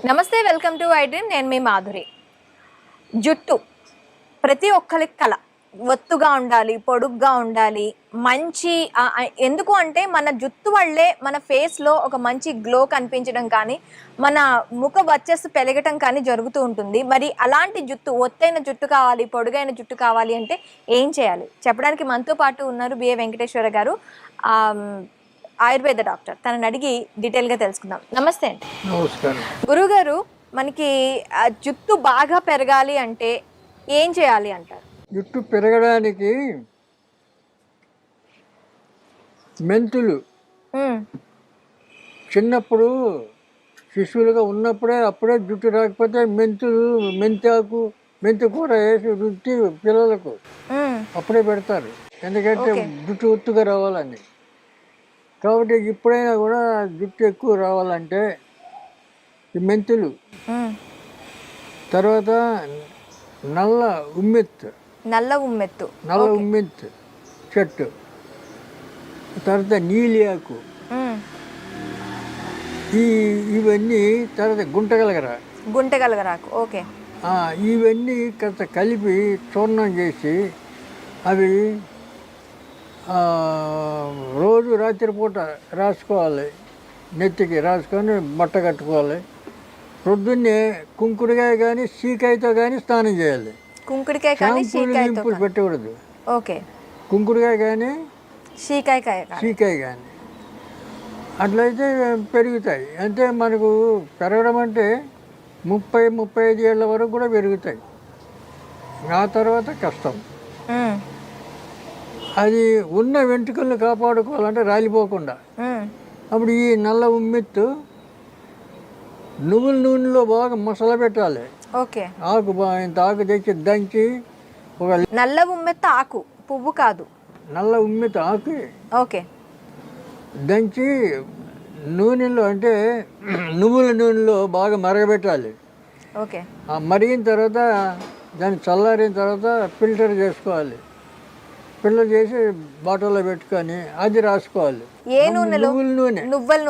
నమస్తే, welcome to I dream. నేను మీ మాధురి. జుట్టు ప్రతి ఒక్కరికి కల. ఒత్తుగా ఉండాలి, పొడుగ్గా ఉండాలి, మంచి ఎందుకు అంటే మన జుట్టు వల్లే మన ఫేస్లో ఒక మంచి గ్లో కనిపించడం కానీ, మన ముఖ వర్చస్సు పెరగటం కానీ జరుగుతూ ఉంటుంది. మరి అలాంటి జుట్టు, ఒత్తైన జుట్టు కావాలి, పొడుగైన జుట్టు కావాలి అంటే ఏం చేయాలి చెప్పడానికి మనతో పాటు ఉన్నారు బిఏ వెంకటేశ్వర గారు, ఆయుర్వేద డాక్టర్. తనని అడిగి డీటెయిల్గా తెలుసుకుందాం. నమస్తే అండి. నమస్కారం. గురుగారు, మనకి జుట్టు బాగా పెరగాలి అంటే ఏం చేయాలి అంటారు? జుట్టు పెరగడానికి మెంతులు చిన్నప్పుడు శిశువులుగా ఉన్నప్పుడే అప్పుడే జుట్టు రాకపోతే మెంతులు, మెంతాకు, మెంతి కూర వేసి రుద్ది పిల్లలకు అప్పుడే పెడతారు. ఎందుకంటే జుట్టు ఒత్తుగా రావాలని. కాబట్టి ఇప్పుడైనా కూడా జుట్టు ఎక్కువ రావాలంటే ఈ మెంతులు, తర్వాత నల్ల ఉమ్మెత్తు చెట్టు, తర్వాత నీలి ఆకు, ఇవన్నీ, తర్వాత గుంటగలగరాకు, ఓకే, ఇవన్నీ కాస్త కలిపి చూర్ణం చేసి అవి రోజు రాత్రిపూట రాసుకోవాలి. నెత్తికి రాసుకొని బట్ట కట్టుకోవాలి. పొద్దున్నే కుంకుడుకాయ కానీ సీకాయతో కానీ స్నానం చేయాలి. షాంపూలు పెట్టకూడదు. ఓకే, కుంకుడుకాయ కానీ సీకాయ కానీ అట్లయితే పెరుగుతాయి. అంటే మనకు పెరగడం అంటే 30-35 ఏళ్ళ వరకు కూడా పెరుగుతాయి. ఆ తర్వాత కష్టం. అది ఉన్న వెంట్రుకలను కాపాడుకోవాలంటే రాలిపోకుండా. అప్పుడు ఈ నల్ల ఉమ్మెత్తు నువ్వుల నూనెలో బాగా మసాలా పెట్టాలి. ఓకే, ఆకు ఇంత ఆకు తెచ్చి దంచి, ఒక నల్ల ఉమ్మెత్తు ఆకు, పువ్వు కాదు, నల్ల ఉమ్మెత్తు ఆకు ఓకే, దంచి నూనెలో, అంటే నువ్వుల నూనెలో బాగా మరగబెట్టాలి. ఓకే, మరిగిన తర్వాత దాన్ని చల్లారిన తర్వాత ఫిల్టర్ చేసుకోవాలి. ఫిల్టర్ చేసి బాటిల్లో పెట్టుకొని అది రాసుకోవాలి. ఏ నూనెలో? నువ్వుల నూనె. నువ్వుల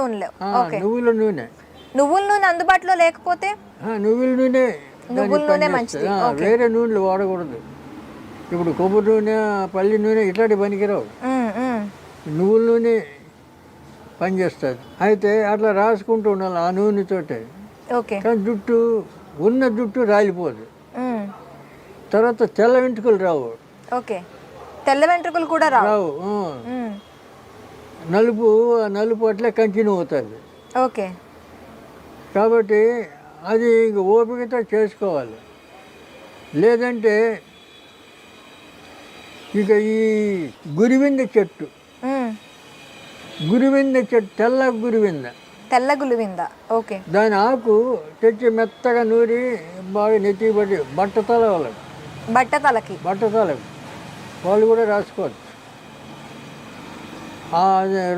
నూనె అందుబాటులో లేకపోతే నువ్వుల నూనె మంచిది. వేరే నూనెలు వాడకూడదు. ఇప్పుడు కొబ్బరి నూనె, పల్లి నూనె ఇట్లాంటి పనికిరావు. నువ్వుల నూనె పనిచేస్తుంది. అయితే అట్లా రాసుకుంటూ ఉండాలి ఆ నూనెతోటే. కానీ ఉన్న జుట్టు రాలిపోదు. తర్వాత తెల్ల వెంట్రుకలు రావు. ఓకే, తెల్ల వెంట్రుకలు కూడా రావు. నలుపు అట్లే కంటిన్యూ అవుతుంది. ఓకే, కాబట్టి అది ఇంక ఓపికతో చేసుకోవాలి. లేదంటే ఇక ఈ గురివింద చెట్టు, తెల్ల గురివింద, ఓకే, దాని ఆకు తెచ్చి మెత్తగా నూరి బాగా నెత్తి పట్టి బట్టతలకి వాళ్ళు కూడా రాసుకోవచ్చు.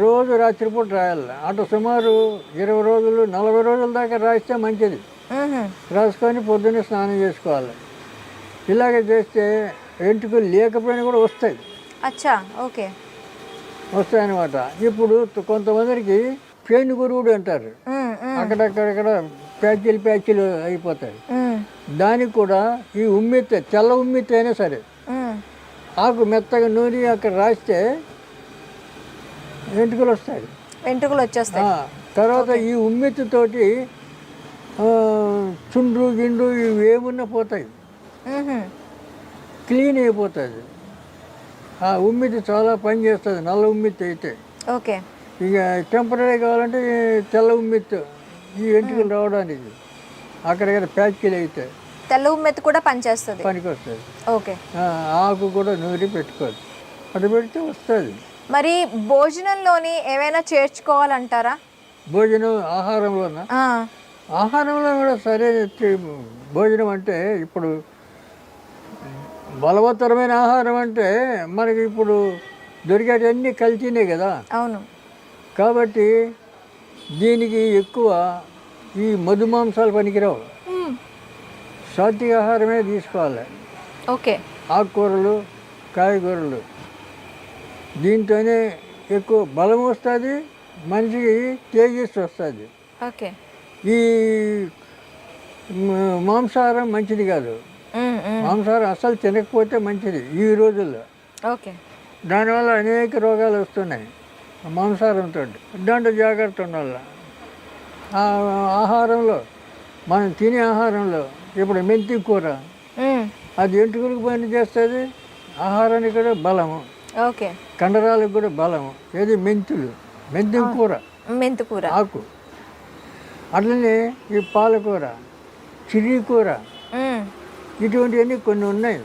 రోజు రాత్రిపూట రాయాలి. అటు సుమారు 20 రోజులు 40 రోజుల దాకా రాస్తే మంచిది. రాసుకొని పొద్దున్నే స్నానం చేసుకోవాలి. ఇలాగే చేస్తే వెంట్రుకలు లేకపోయినా కూడా వస్తాయి. ఓకే, వస్తాయన్నమాట. ఇప్పుడు కొంతమందికి పేను గురువుడు అంటారు. అక్కడక్కడక్కడ ప్యాచీలు అయిపోతాయి. దానికి కూడా ఈ తెల్ల ఉమ్మెత్తి అయినా సరే ఆకు మెత్తగా నూనె అక్కడ రాస్తే వెంట్రుకలు వచ్చేస్తాయి. తర్వాత ఈ ఉమ్మెత్తితోటి చుండ్రు గిండ్రు ఇవి ఏమున్నా పోతాయి, క్లీన్ అయిపోతుంది. ఆ ఉమ్మెత్తి చాలా పని చేస్తుంది, నల్ల ఉమ్మెత్తి అయితే. ఓకే, ఇక టెంపరీ కావాలంటే తెల్ల ఉమ్మెత్తి ఈ వెంట్రుకలు రావడానికి అక్కడక్కడ ప్యాచీలు అయితే తెల్ల ఉమ్మెత్తి కూడా పనిచేస్తుంది, పనికి వస్తుంది. ఓకే, ఆకు కూడా నూరి పెట్టుకోవచ్చు. అటు పెడితే వస్తుంది. మరి భోజనంలోని ఏమైనా చేర్చుకోవాలంటారా? ఆహారంలో కూడా సరైన భోజనం అంటే, ఇప్పుడు బలవత్తరమైన ఆహారం అంటే మనకి ఇప్పుడు దొరికేటన్నీ కల్తీనే కదా. అవును. కాబట్టి దీనికి ఎక్కువ ఈ మధుమాంసాలు పనికిరావు. సాత్విక ఆహారమే తీసుకోవాలి. ఓకే, ఆకుకూరలు, కాయగూరలు, దీంతోనే ఎక్కువ బలం వస్తుంది, మనిషికి తేజస్సు వస్తుంది. ఓకే, ఈ మాంసాహారం మంచిది కాదు. మాంసాహారం అస్సలు తినకపోతే మంచిది ఈ రోజుల్లో. ఓకే. దానివల్ల అనేక రోగాలు వస్తున్నాయి మాంసాహారంతో. దాంట్లో జాగ్రత్త ఉండాలి. ఆ ఆహారంలో మనం తినే ఆహారంలో ఇప్పుడు మెంతి కూర, అది ఎంటుకలకు పని చేస్తుంది, ఆహారానికి కూడా బలము, ఓకే, కండరాలకు కూడా బలము. ఏది మెంతులు, మెంతి కూర, మెంతి కూర ఆకు. అట్లనే ఈ పాలకూర, చిర్రి కూర, ఇటువంటివన్నీ కొన్ని ఉన్నాయి,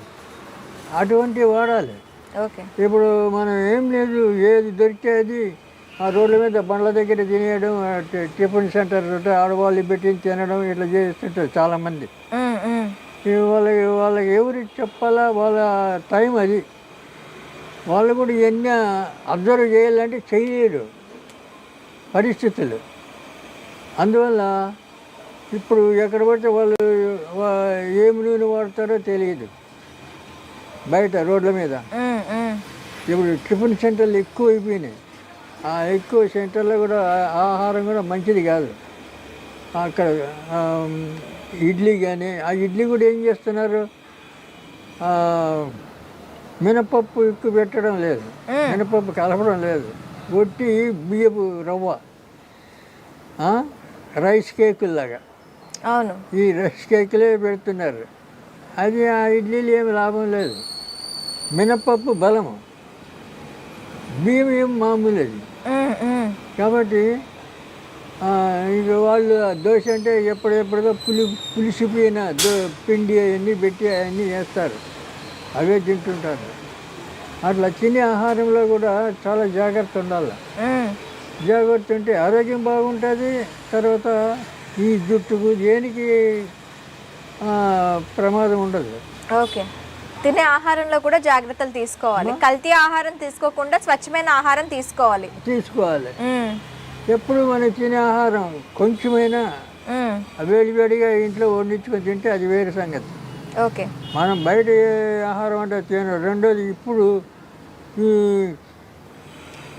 అటువంటివి వాడాలి. ఓకే. ఇప్పుడు మనం ఏం లేదు, ఏది దొరికితే అది ఆ రోడ్ల మీద బండ్ల దగ్గర తినేయడం, టిఫిన్ సెంటర్ ఆడవాళ్ళు పెట్టి తినడం, ఇట్లా చేస్తుంటారు చాలామంది. వాళ్ళకి ఎవరికి చెప్పాలా, వాళ్ళ టైం అది. వాళ్ళు కూడా ఇవన్నీ అబ్జర్వ్ చేయాలంటే చేయలేరు పరిస్థితులు. అందువల్ల ఇప్పుడు ఎక్కడ పడితే వాళ్ళు ఏమి నూనె వాడతారో తెలియదు బయట రోడ్ల మీద. ఇప్పుడు టిఫిన్ సెంటర్లు ఎక్కువ అయిపోయినాయి. ఆ ఎక్కువ సెంటర్లో కూడా ఆహారం కూడా మంచిది కాదు. అక్కడ ఇడ్లీ కానీ, ఆ ఇడ్లీ కూడా ఏం చేస్తున్నారు, మినపప్పు ఎక్కువ పెట్టడం లేదు, మినపప్పు కలపడం లేదు, ఒట్టి బియ్యపు రవ్వ, రైస్ కేకుల్లాగా. అవును, ఈ రైస్ కేకులే పెడుతున్నారు. అది ఆ ఇడ్లీలు ఏమి లాభం లేదు. మినపప్పు బలము, బియ్యం ఏం మామూలు అది. కాబట్టి ఇక వాళ్ళు దోశ అంటే ఎప్పుడెప్పుడుగా పులిసిపోయిన పిండి అవన్నీ పెట్టి అవన్నీ వేస్తారు, అవే తింటుంటారు. అట్లా తినే ఆహారంలో కూడా చాలా జాగ్రత్త ఉండాలి. జాగ్రత్త ఉంటే ఆరోగ్యం బాగుంటుంది. తర్వాత ఈ జుట్టుకు దేనికి ప్రమాదం ఉండదు. ఓకే. తినే ఆహారంలో కూడా జాగ్రత్తలు తీసుకోవాలి. కల్తీ ఆహారం తీసుకోకుండా స్వచ్ఛమైన ఆహారం తీసుకోవాలి. ఎప్పుడు మనం తినే ఆహారం కొంచెమైనా వేడివేడిగా ఇంట్లో వండించుకొని తింటే అది వేరే సంగతి. ఓకే. మనం బయట ఆహారం అంటే తినడం. రెండోది, ఇప్పుడు ఈ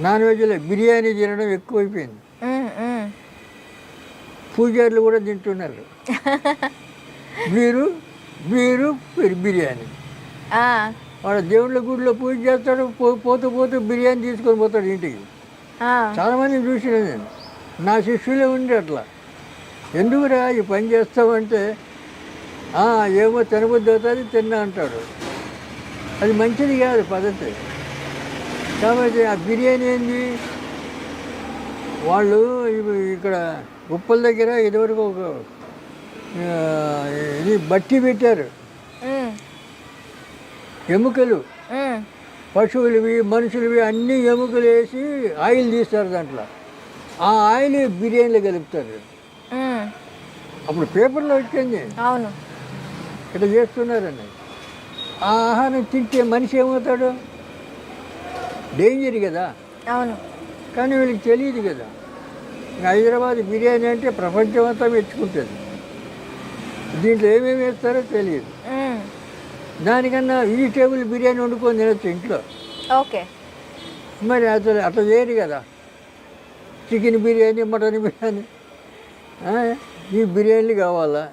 నాన్ వెజ్లో బిర్యానీ తినడం ఎక్కువైపోయింది. పూజారులు కూడా తింటున్నారు బీరు బిర్యానీ. వాడు దేవుళ్ళ గుడిలో పూజ చేస్తాడు, పోతూ బిర్యానీ తీసుకొని పోతాడు ఇంటికి. చాలామంది చూసిన నేను, నా శిష్యులే ఉండి అట్లా. ఎందుకురా ఈ పని చేస్తామంటే, ఏమో తినబుద్ధి అవుతుంది తిన్నా అంటాడు. అది మంచిది కాదు పద్ధతి. కాబట్టి ఆ బిర్యానీ ఏంది, వాళ్ళు ఇక్కడ ఉప్పల దగ్గర ఇదివరకు ఒక ఇది బట్టి పెట్టారు. ఎముకలు, పశువులవి మనుషులవి అన్ని ఎముకలు వేసి ఆయిల్ తీస్తారు. దాంట్లో ఆ ఆయిల్ బిర్యానీలో కలుపుతారు. అప్పుడు పేపర్లో వచ్చింది, అవును, ఇట్లా చేస్తున్నారని. ఆ ఆహారం తింటే మనిషి ఏమవుతాడు, డేంజర్ కదా. అవును. కానీ వీళ్ళకి తెలియదు కదా. హైదరాబాద్ బిర్యానీ అంటే ప్రపంచం అంతా మెచ్చుకుంటుంది. దీంట్లో ఏమేమి వేస్తారో తెలియదు. దానికన్నా వెజిటేబుల్ బిర్యానీ వండుకొని తినచ్చు ఇంట్లో. ఓకే. మరి అసలు అట్లా చేయరు కదా. చికెన్ బిర్యానీ, మటన్ బిర్యానీ, ఈ బిర్యానీలు కావాలా.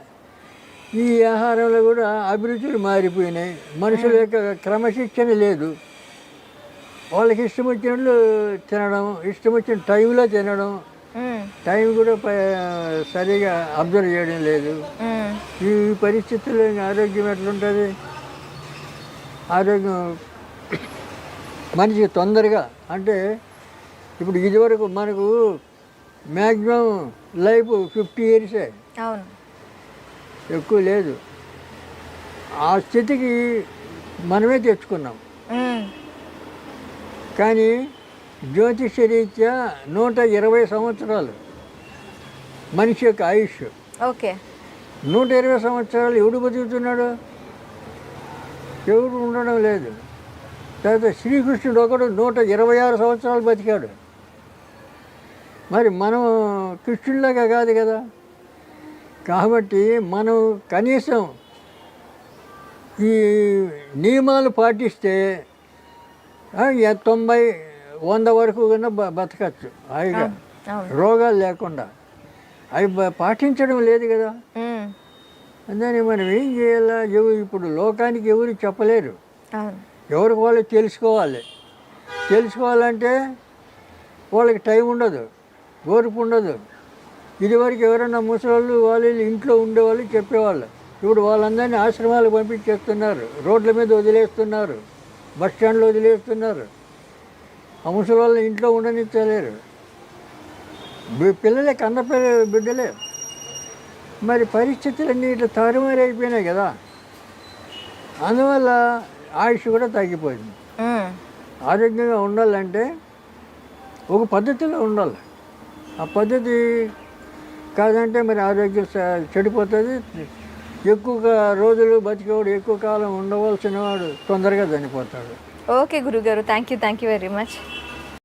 ఈ ఆహారంలో కూడా అభిరుచులు మారిపోయినాయి. మనుషుల యొక్క క్రమశిక్షణ లేదు. వాళ్ళకి ఇష్టం వచ్చినట్లు తినడం, ఇష్టం వచ్చిన టైంలో తినడం, టైం కూడా సరిగా అబ్జర్వ్ చేయడం లేదు. ఈ పరిస్థితుల్లో ఆరోగ్యం ఎట్లుంటుంది? ఆరోగ్యం మనిషి తొందరగా అంటే ఇప్పుడు ఇదివరకు మనకు మ్యాక్సిమం లైఫ్ 50 years. అవును, ఎక్కువ లేదు. ఆ స్థితికి మనమే తెచ్చుకున్నాం. కానీ జ్యోతిష రీత్యా 120 సంవత్సరాలు మనిషి యొక్క ఆయుష్. ఓకే. 120 సంవత్సరాలు ఎవడు బతుకుతున్నాడు? ఎవడు ఉండడం లేదు. తర్వాత శ్రీకృష్ణుడు ఒకడు 126 సంవత్సరాలు బతికాడు. మరి మనం కృష్ణుడిలాగా కాదు కదా. కాబట్టి మనం కనీసం ఈ నియమాలు పాటిస్తే 90-100 వరకు కన్నా బతకచ్చు హాయిగా, రోగాలు లేకుండా. అవి పాటించడం లేదు కదా. అందుకని మనం ఏం చేయాలా? ఇప్పుడు లోకానికి ఎవరు చెప్పలేరు, అవును. ఎవరికి వాళ్ళు తెలుసుకోవాలి. తెలుసుకోవాలంటే వాళ్ళకి టైం ఉండదు, ఓర్పు ఉండదు. ఇదివరకు ఎవరైనా ముసలోళ్ళు వాళ్ళు ఇంట్లో ఉండేవాళ్ళు చెప్పేవాళ్ళు. ఇప్పుడు వాళ్ళందరినీ ఆశ్రమాలకు పంపించేస్తున్నారు, రోడ్ల మీద వదిలేస్తున్నారు, బస్ స్టాండ్లో వదిలేస్తున్నారు. ఆ ముసలోళ్ళని ఇంట్లో ఉండనిచ్చలేరు. పిల్లలే కన్న బిడ్డలే. మరి పరిస్థితులన్నీ ఇట్లా తారుమారైపోయినాయి కదా, అందువల్ల ఆయుష్ కూడా తగ్గిపోయింది. ఆరోగ్యంగా ఉండాలంటే ఒక పద్ధతిలో ఉండాలి. ఆ పద్ధతి కాదంటే మరి ఆరోగ్యం చెడిపోతుంది. ఎక్కువగా రోజులు బతికేవాడు, ఎక్కువ కాలం ఉండవలసిన వాడు తొందరగా చనిపోతాడు. ఓకే గురుగారు, థ్యాంక్ యూ వెరీ మచ్.